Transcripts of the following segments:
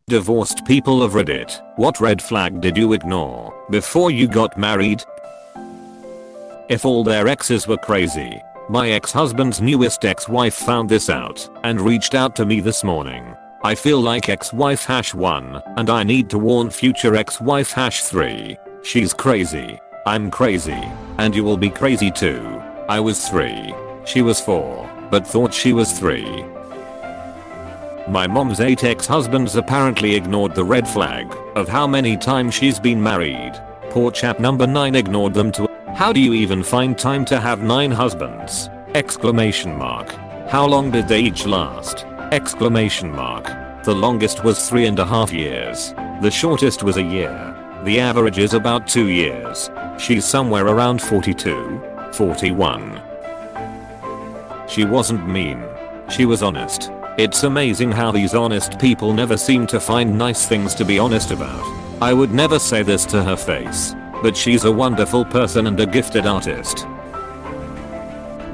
Divorced people of Reddit, what red flag did you ignore before you got married? If all their exes were crazy. My ex-husband's newest ex-wife found this out and reached out to me this morning. I feel like ex-wife #1 and I need to warn future ex-wife #3. She's crazy. I'm crazy. And you will be crazy too. I was 3. She was 4, but thought she was 3. My mom's 8 ex-husbands apparently ignored the red flag of how many times she's been married. Poor chap number 9 ignored them too. How do you even find time to have 9 husbands? Exclamation mark. How long did they each last? Exclamation mark. The longest was 3.5 years. The shortest was a year. The average is about 2 years. She's somewhere around 42, 41. She wasn't mean. She was honest. It's amazing how these honest people never seem to find nice things to be honest about. I would never say this to her face. But she's a wonderful person and a gifted artist.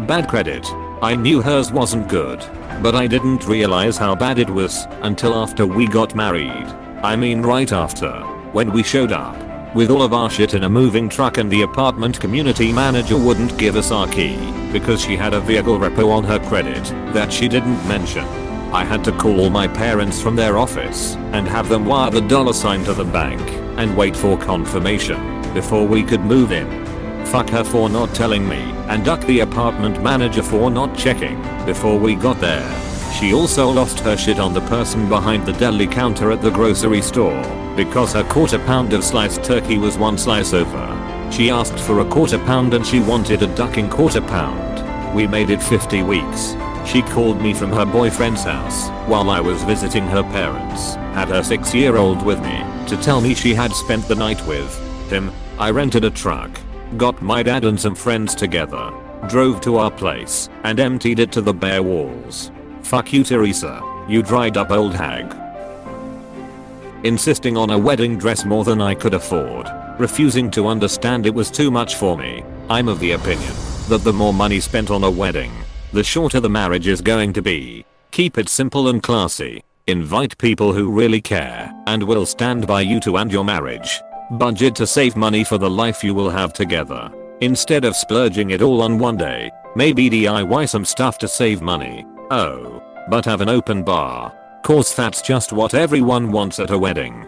Bad credit. I knew hers wasn't good, but I didn't realize how bad it was until after we got married. I mean right after, when we showed up with all of our shit in a moving truck and the apartment community manager wouldn't give us our key because she had a vehicle repo on her credit that she didn't mention. I had to call my parents from their office and have them wire the $sign to the bank and wait for confirmation before we could move in. Fuck her for not telling me and duck the apartment manager for not checking before we got there. She also lost her shit on the person behind the deli counter at the grocery store because her quarter pound of sliced turkey was 1 slice over. She asked for a quarter pound and she wanted a ducking quarter pound. We made it 50 weeks. She called me from her boyfriend's house while I was visiting her parents, had her 6-year-old with me, to tell me she had spent the night with him. I rented a truck, got my dad and some friends together, drove to our place, and emptied it to the bare walls. Fuck you, Teresa, you dried up old hag. Insisting on a wedding dress more than I could afford, refusing to understand it was too much for me. I'm of the opinion that the more money spent on a wedding, the shorter the marriage is going to be. Keep it simple and classy. Invite people who really care and will stand by you two and your marriage. Budget to save money for the life you will have together. Instead of splurging it all on one day, maybe DIY some stuff to save money. Oh, but have an open bar. Cause that's just what everyone wants at a wedding.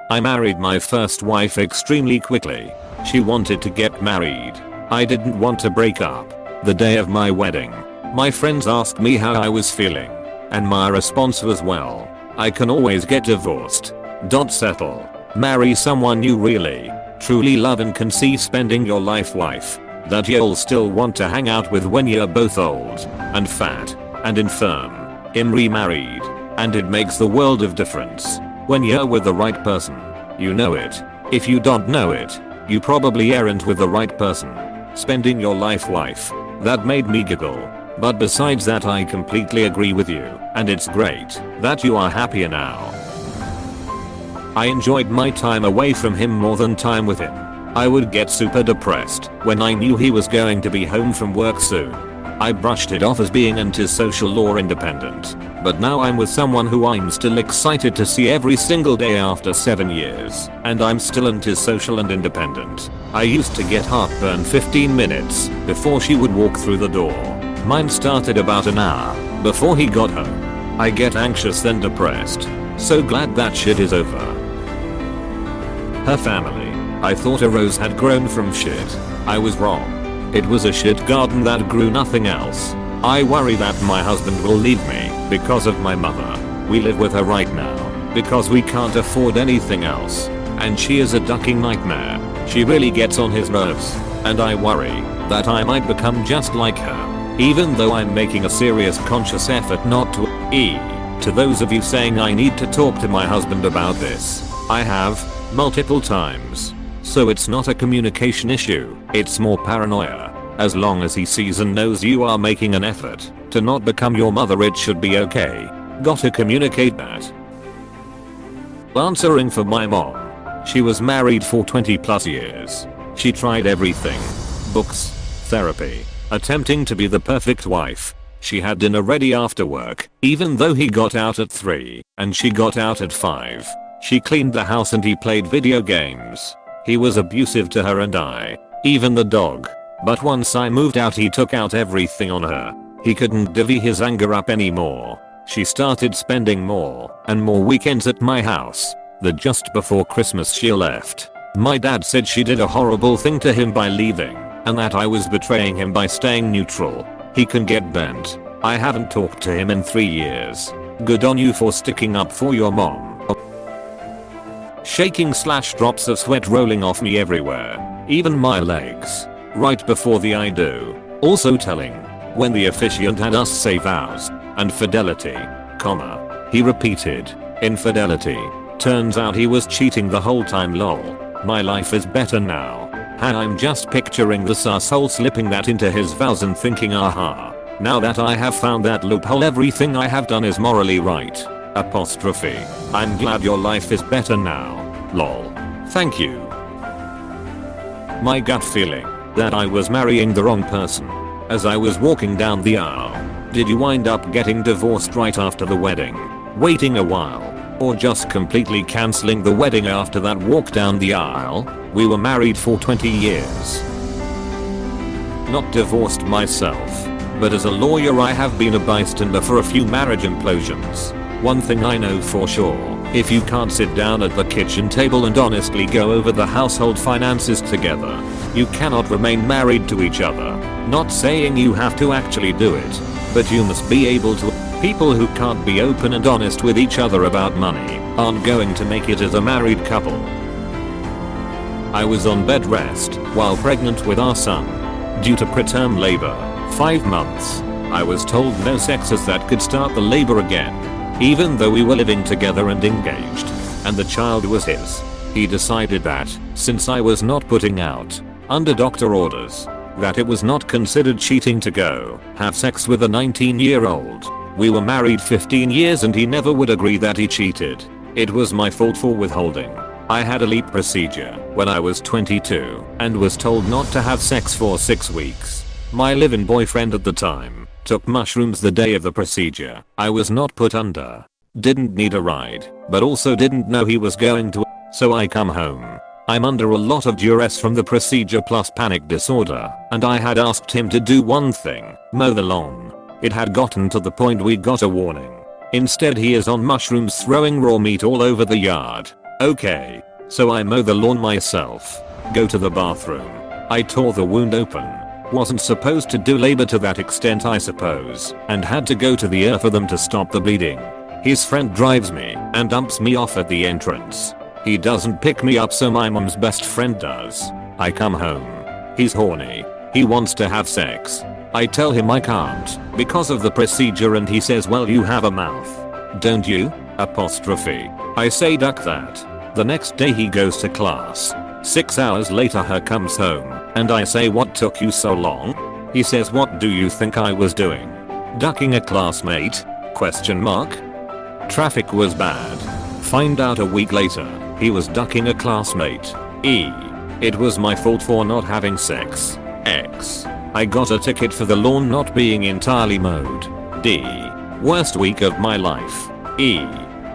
I married my first wife extremely quickly. She wanted to get married. I didn't want to break up. The day of my wedding, my friends asked me how I was feeling, and my response was, well, I can always get divorced. Settle. Marry someone you really, truly love and can see spending your life wife that you'll still want to hang out with when you're both old and fat and infirm. Remarried, and it makes the world of difference when you're with the right person. You know it. If you don't know it, you probably aren't with the right person. Spending your life wife. That made me giggle. But besides that, I completely agree with you, and it's great that you are happier now. I enjoyed my time away from him more than time with him. I would get super depressed when I knew he was going to be home from work soon. I brushed it off as being antisocial or independent, but now I'm with someone who I'm still excited to see every single day after 7 years, and I'm still antisocial and independent. I used to get heartburn 15 minutes before she would walk through the door. Mine started about an hour before he got home. I get anxious then depressed. So glad that shit is over. Her family. I thought a rose had grown from shit. I was wrong. It was a shit garden that grew nothing else. I worry that my husband will leave me because of my mother. We live with her right now because we can't afford anything else. And she is a ducking nightmare. She really gets on his nerves. And I worry that I might become just like her. Even though I'm making a serious conscious effort not to. To those of you saying I need to talk to my husband about this, I have, multiple times. So it's not a communication issue, it's more paranoia. As long as he sees and knows you are making an effort to not become your mother, it should be okay. Gotta communicate that. Answering for my mom. She was married for 20+ years. She tried everything. Books, therapy, attempting to be the perfect wife, She had dinner ready after work, even though he got out at 3 and she got out at 5. She cleaned the house and he played video games. He was abusive to her and I, even the dog. But once I moved out he took out everything on her. He couldn't divvy his anger up anymore. She started spending more and more weekends at my house. The just before Christmas she left. My dad said she did a horrible thing to him by leaving, and that I was betraying him by staying neutral. He can get bent. I haven't talked to him in 3 years. Good on you for sticking up for your mom. Shaking / drops of sweat rolling off me everywhere, even my legs. Right before the I do. Also telling. When the officiant had us say vows and fidelity, comma. He repeated, infidelity. Turns out he was cheating the whole time lol. My life is better now. And I'm just picturing this asshole slipping that into his vows and thinking aha. Now that I have found that loophole everything I have done is morally right. Apostrophe. I'm glad your life is better now. Lol. Thank you. My gut feeling that I was marrying the wrong person. As I was walking down the aisle. Did you wind up getting divorced right after the wedding? Waiting a while? Or just completely cancelling the wedding after that walk down the aisle? We were married for 20 years. Not divorced myself. But as a lawyer I have been a bystander for a few marriage implosions. One thing I know for sure, if you can't sit down at the kitchen table and honestly go over the household finances together, you cannot remain married to each other. Not saying you have to actually do it, but you must be able to. People who can't be open and honest with each other about money aren't going to make it as a married couple. I was on bed rest while pregnant with our son. Due to preterm labor, 5 months. I was told no sex as that could start the labor again. Even though we were living together and engaged, and the child was his. He decided that, since I was not putting out, under doctor orders, that it was not considered cheating to go have sex with a 19-year-old. We were married 15 years and he never would agree that he cheated. It was my fault for withholding. I had a LEAP procedure when I was 22 and was told not to have sex for 6 weeks. My live-in boyfriend at the time took mushrooms the day of the procedure. I was not put under. Didn't need a ride, but also didn't know he was going to. So I come home. I'm under a lot of duress from the procedure plus panic disorder, and I had asked him to do one thing, mow the lawn. It had gotten to the point we got a warning. Instead he is on mushrooms throwing raw meat all over the yard. Okay. So I mow the lawn myself. Go to the bathroom. I tore the wound open. Wasn't supposed to do labor to that extent I suppose, and had to go to the ER for them to stop the bleeding. His friend drives me and dumps me off at the entrance. He doesn't pick me up so my mom's best friend does. I come home. He's horny. He wants to have sex. I tell him I can't because of the procedure and he says well you have a mouth. Don't you? Apostrophe. I say duck that. The next day he goes to class. 6 hours later her comes home, and I say what took you so long? He says what do you think I was doing? Ducking a classmate? Question mark. Traffic was bad. Find out a week later, he was ducking a classmate. E. It was my fault for not having sex. X. I got a ticket for the lawn not being entirely mowed. D. Worst week of my life. E.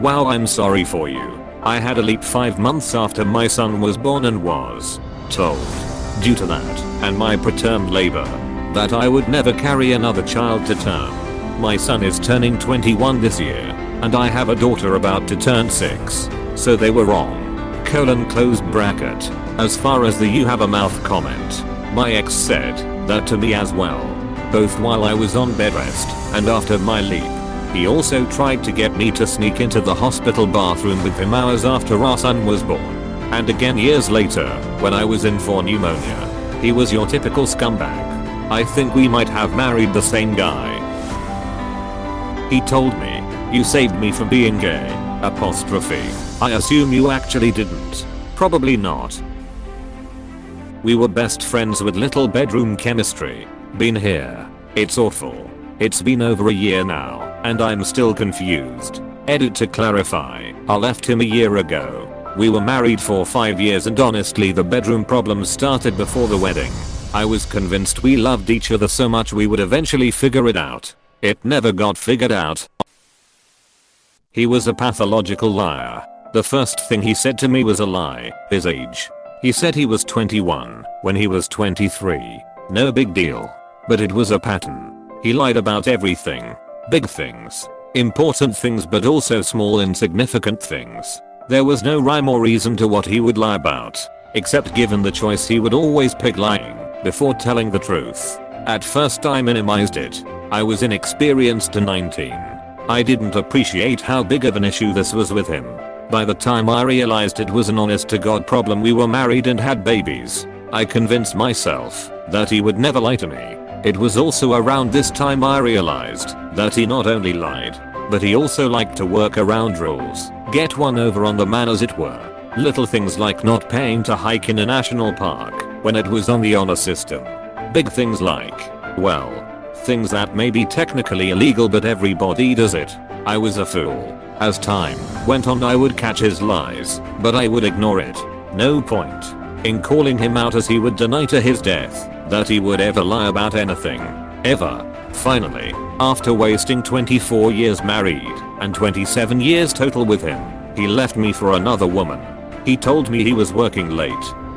Wow I'm sorry for you. I had a LEAP 5 months after my son was born and was told, due to that and my preterm labor, that I would never carry another child to term. My son is turning 21 this year, and I have a daughter about to turn 6, so they were wrong. Close bracket. As far as the you have a mouth comment, my ex said that to me as well, both while I was on bed rest and after my LEAP. He also tried to get me to sneak into the hospital bathroom with him hours after our son was born. And again years later, when I was in for pneumonia. He was your typical scumbag. I think we might have married the same guy. He told me, you saved me from being gay. Apostrophe. I assume you actually didn't. Probably not. We were best friends with little bedroom chemistry. Been here. It's awful. It's been over a year now, and I'm still confused. Edit to clarify, I left him a year ago. We were married for 5 years and honestly the bedroom problems started before the wedding. I was convinced we loved each other so much we would eventually figure it out. It never got figured out. He was a pathological liar. The first thing he said to me was a lie, his age. He said he was 21 when he was 23. No big deal. But it was a pattern. He lied about everything. Big things. Important things, but also small insignificant things. There was no rhyme or reason to what he would lie about. Except given the choice he would always pick lying before telling the truth. At first I minimized it. I was inexperienced and 19. I didn't appreciate how big of an issue this was with him. By the time I realized it was an honest to God problem, we were married and had babies. I convinced myself that he would never lie to me. It was also around this time I realized that he not only lied, but he also liked to work around rules. Get one over on the man, as it were. Little things like not paying to hike in a national park when it was on the honor system. Big things like, well, things that may be technically illegal but everybody does it. I was a fool. As time went on I would catch his lies, but I would ignore it. No point in calling him out, as he would deny to his death that he would ever lie about anything. Ever. Finally, after wasting 24 years married and 27 years total with him, he left me for another woman. He told me he was working late.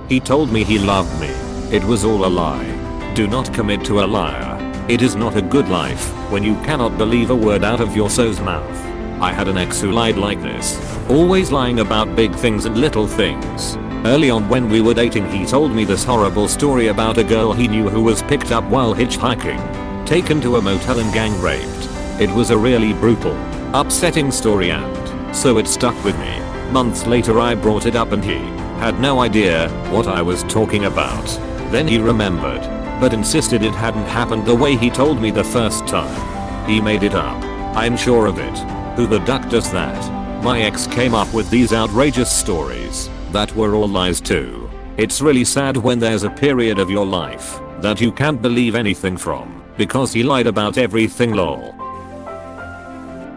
He told me he loved me. It was all a lie. Do not commit to a liar. It is not a good life when you cannot believe a word out of your so's mouth. I had an ex who lied like this, always lying about big things and little things. Early on when we were dating, he told me this horrible story about a girl he knew who was picked up while hitchhiking, taken to a motel and gang raped. It was a really brutal, upsetting story, and so it stuck with me. Months later I brought it up and he had no idea what I was talking about. Then he remembered, but insisted it hadn't happened the way he told me the first time. He made it up. I'm sure of it. Who the duck does that? My ex came up with these outrageous stories that were all lies too. It's really sad when there's a period of your life that you can't believe anything from because he lied about everything, lol.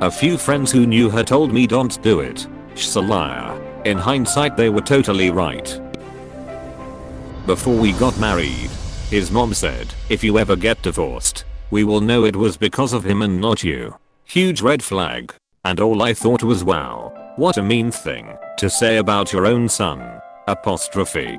A few friends who knew her told me don't do it. She's a liar. In hindsight they were totally right. Before we got married, his mom said, if you ever get divorced, we will know it was because of him and not you. Huge red flag. And all I thought was, wow, what a mean thing to say about your own son. Apostrophe.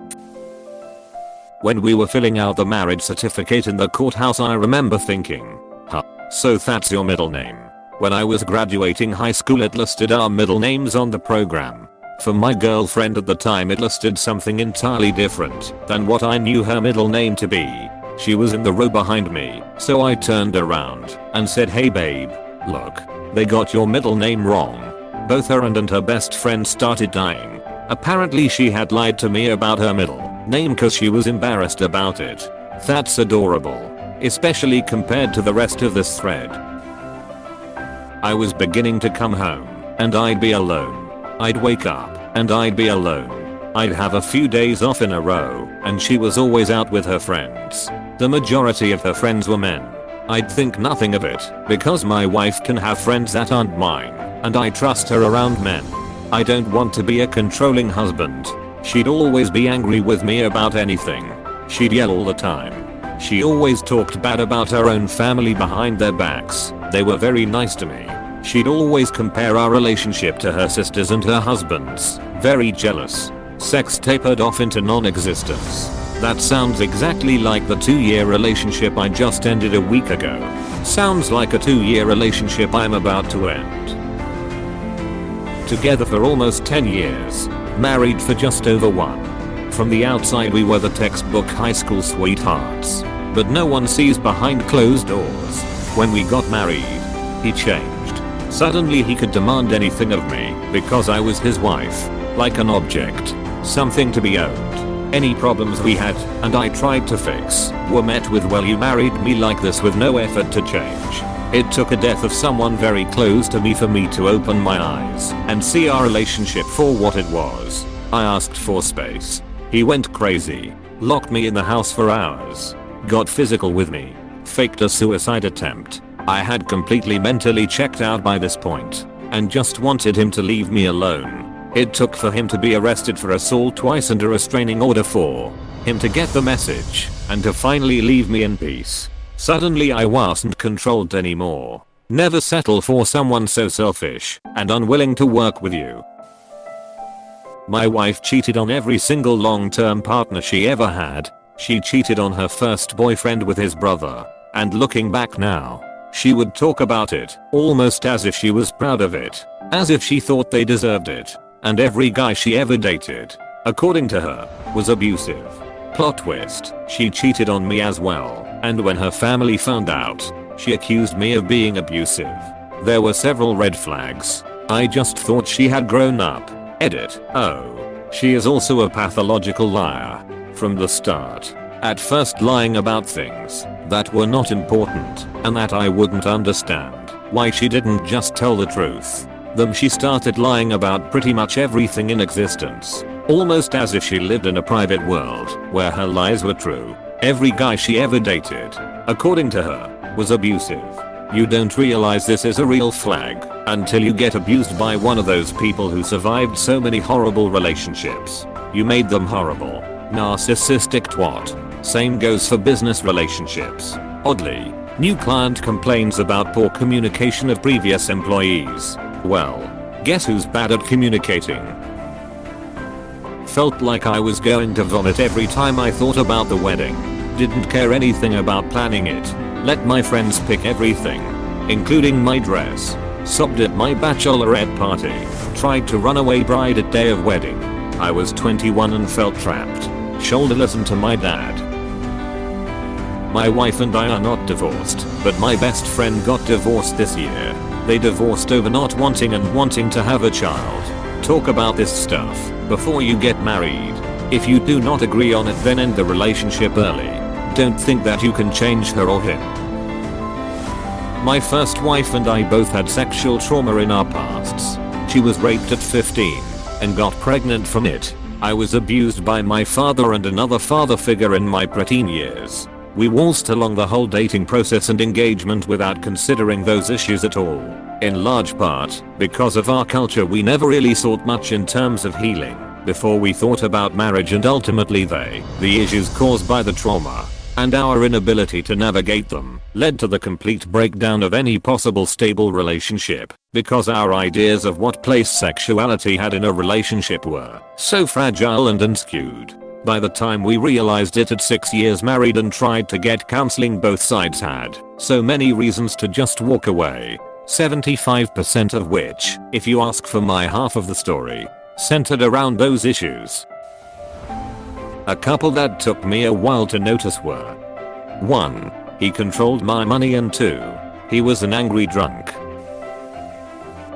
When we were filling out the marriage certificate in the courthouse, I remember thinking, huh, so that's your middle name. When I was graduating high school it listed our middle names on the program. For my girlfriend at the time it listed something entirely different than what I knew her middle name to be. She was in the row behind me, so I turned around and said, hey babe, look, they got your middle name wrong. Both her and her best friend started dying. Apparently she had lied to me about her middle name cause she was embarrassed about it. That's adorable, especially compared to the rest of this thread. I was beginning to come home, and I'd be alone. I'd wake up, and I'd be alone. I'd have a few days off in a row, and she was always out with her friends. The majority of her friends were men. I'd think nothing of it, because my wife can have friends that aren't mine, and I trust her around men. I don't want to be a controlling husband. She'd always be angry with me about anything. She'd yell all the time. She always talked bad about her own family behind their backs. They were very nice to me. She'd always compare our relationship to her sister's and her husband's. Very jealous. Sex tapered off into non-existence. That sounds exactly like the 2-year relationship I just ended a week ago. Sounds like a 2-year relationship I'm about to end. Together for almost 10 years. Married for just over 1. From the outside we were the textbook high school sweethearts. But no one sees behind closed doors. When we got married, he changed. Suddenly he could demand anything of me because I was his wife. Like an object. Something to be owned. Any problems we had, and I tried to fix, were met with, well, you married me like this, with no effort to change. It took a death of someone very close to me for me to open my eyes and see our relationship for what it was. I asked for space. He went crazy. Locked me in the house for hours. Got physical with me. Faked a suicide attempt. I had completely mentally checked out by this point, and just wanted him to leave me alone. It took for him to be arrested for assault twice and a restraining order for him to get the message and to finally leave me in peace. Suddenly I wasn't controlled anymore. Never settle for someone so selfish and unwilling to work with you. My wife cheated on every single long-term partner she ever had. She cheated on her first boyfriend with his brother. And looking back now, she would talk about it almost as if she was proud of it. As if she thought they deserved it. And every guy she ever dated, according to her, was abusive. Plot twist, she cheated on me as well. And when her family found out, she accused me of being abusive. There were several red flags. I just thought she had grown up. Edit. Oh. She is also a pathological liar. From the start. At first lying about things that were not important and that I wouldn't understand why she didn't just tell the truth. Then she started lying about pretty much everything in existence. Almost as if she lived in a private world where her lies were true. Every guy she ever dated, according to her, was abusive. You don't realize this is a real flag until you get abused by one of those people who survived so many horrible relationships. You made them horrible. Narcissistic twat. Same goes for business relationships. Oddly, new client complains about poor communication of previous employees. Well, guess who's bad at communicating? Felt like I was going to vomit every time I thought about the wedding. Didn't care anything about planning it. Let my friends pick everything, including my dress. Sobbed at my bachelorette party. Tried to run away bride at day of wedding. I was 21 and felt trapped. Shoulderless to my dad. My wife and I are not divorced, but my best friend got divorced this year. They divorced over not wanting and wanting to have a child. Talk about this stuff before you get married. If you do not agree on it, then end the relationship early. Don't think that you can change her or him. My first wife and I both had sexual trauma in our pasts. She was raped at 15 and got pregnant from it. I was abused by my father and another father figure in my preteen years. We waltzed along the whole dating process and engagement without considering those issues at all. In large part, because of our culture, we never really thought much in terms of healing before we thought about marriage, and ultimately the issues caused by the trauma and our inability to navigate them led to the complete breakdown of any possible stable relationship, because our ideas of what place sexuality had in a relationship were so fragile and skewed. By the time we realized it at 6 years married and tried to get counseling, both sides had so many reasons to just walk away. 75% of which, if you ask for my half of the story, centered around those issues. A couple that took me a while to notice were: 1. He controlled my money, and 2. He was an angry drunk.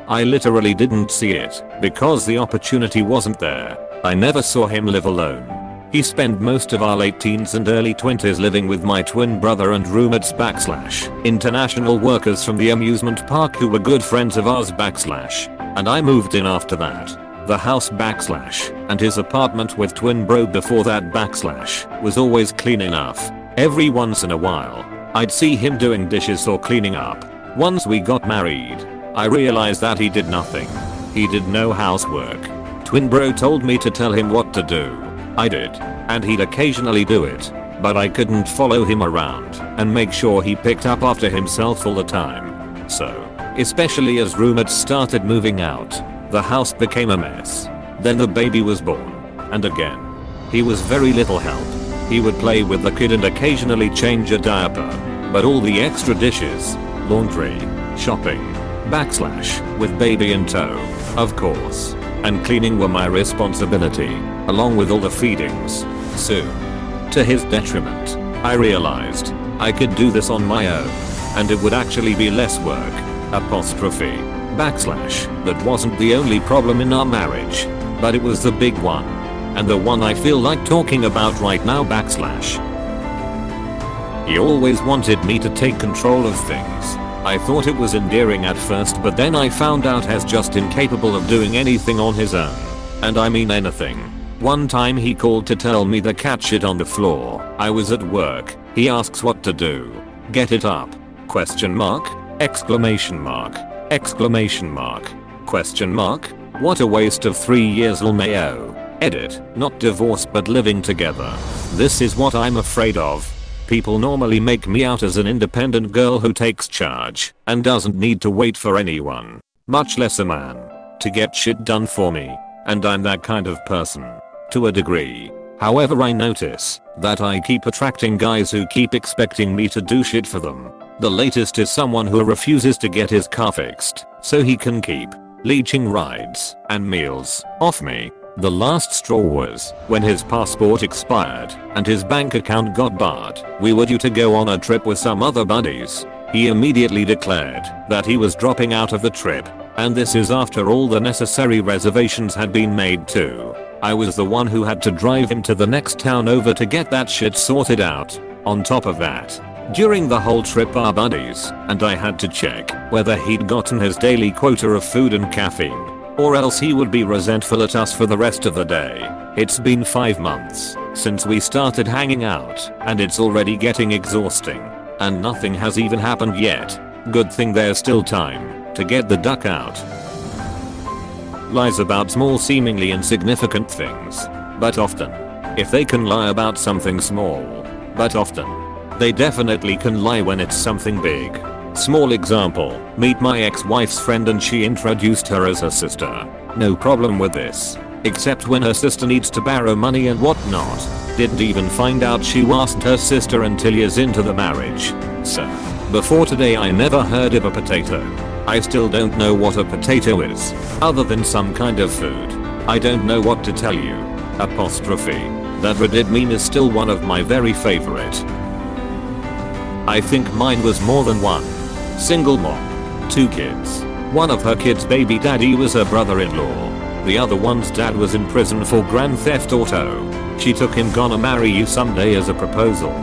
I literally didn't see it because the opportunity wasn't there. I never saw him live alone. He spent most of our late teens and early 20s living with my twin brother and roommates / international workers from the amusement park who were good friends of ours / and I moved in after that. The house / and his apartment with twin bro before that / was always clean enough. Every once in a while, I'd see him doing dishes or cleaning up. Once we got married, I realized that he did nothing. He did no housework. Twin bro told me to tell him what to do. I did, and he'd occasionally do it, but I couldn't follow him around and make sure he picked up after himself all the time. So, especially as roommates started moving out, the house became a mess. Then the baby was born, and again, he was very little help. He would play with the kid and occasionally change a diaper, but all the extra dishes, laundry, shopping, / with baby in tow, of course, and cleaning were my responsibility, along with all the feedings. Soon, to his detriment, I realized I could do this on my own, and it would actually be less work. Apostrophe. / That wasn't the only problem in our marriage, but it was the big one, and the one I feel like talking about right now. / He always wanted me to take control of things. I thought it was endearing at first, but then I found out he's just incapable of doing anything on his own. And I mean anything. One time he called to tell me the cat shit on the floor. I was at work. He asks what to do. Get it up? ? Exclamation mark. Exclamation mark. Question mark. What a waste of 3 years LMAO. Edit. Not divorced but living together. This is what I'm afraid of. People normally make me out as an independent girl who takes charge and doesn't need to wait for anyone, much less a man, to get shit done for me. And I'm that kind of person. To a degree. However, I notice that I keep attracting guys who keep expecting me to do shit for them. The latest is someone who refuses to get his car fixed so he can keep leeching rides and meals off me. The last straw was when his passport expired and his bank account got barred. We were due to go on a trip with some other buddies. He immediately declared that he was dropping out of the trip, and this is after all the necessary reservations had been made too. I was the one who had to drive him to the next town over to get that shit sorted out. On top of that, during the whole trip our buddies and I had to check whether he'd gotten his daily quota of food and caffeine, or else he would be resentful at us for the rest of the day. It's been 5 months since we started hanging out, and it's already getting exhausting. And nothing has even happened yet. Good thing there's still time to get the duck out. Lies about small seemingly insignificant things, but often. If they can lie about something small, but often, they definitely can lie when it's something big. Small example, meet my ex-wife's friend and she introduced her as her sister. No problem with this, except when her sister needs to borrow money and whatnot. Didn't even find out she wasn't her sister until years into the marriage. So, before today I never heard of a potato. I still don't know what a potato is, other than some kind of food. I don't know what to tell you. Apostrophe. That Reddit meme is still one of my very favorite. I think mine was more than one. Single mom. 2 kids. One of her kids' baby daddy was her brother-in-law. The other one's dad was in prison for grand theft auto. She took him "gonna marry you someday" as a proposal.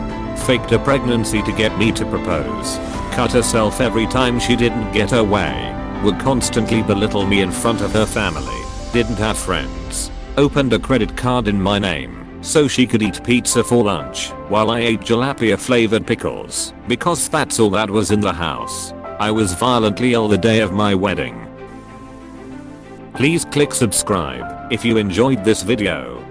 Faked a pregnancy to get me to propose. Cut herself every time she didn't get her way. Would constantly belittle me in front of her family. Didn't have friends. Opened a credit card in my name so she could eat pizza for lunch while I ate jalapeno flavored pickles because that's all that was in the house. I was violently ill the day of my wedding. Please click subscribe if you enjoyed this video.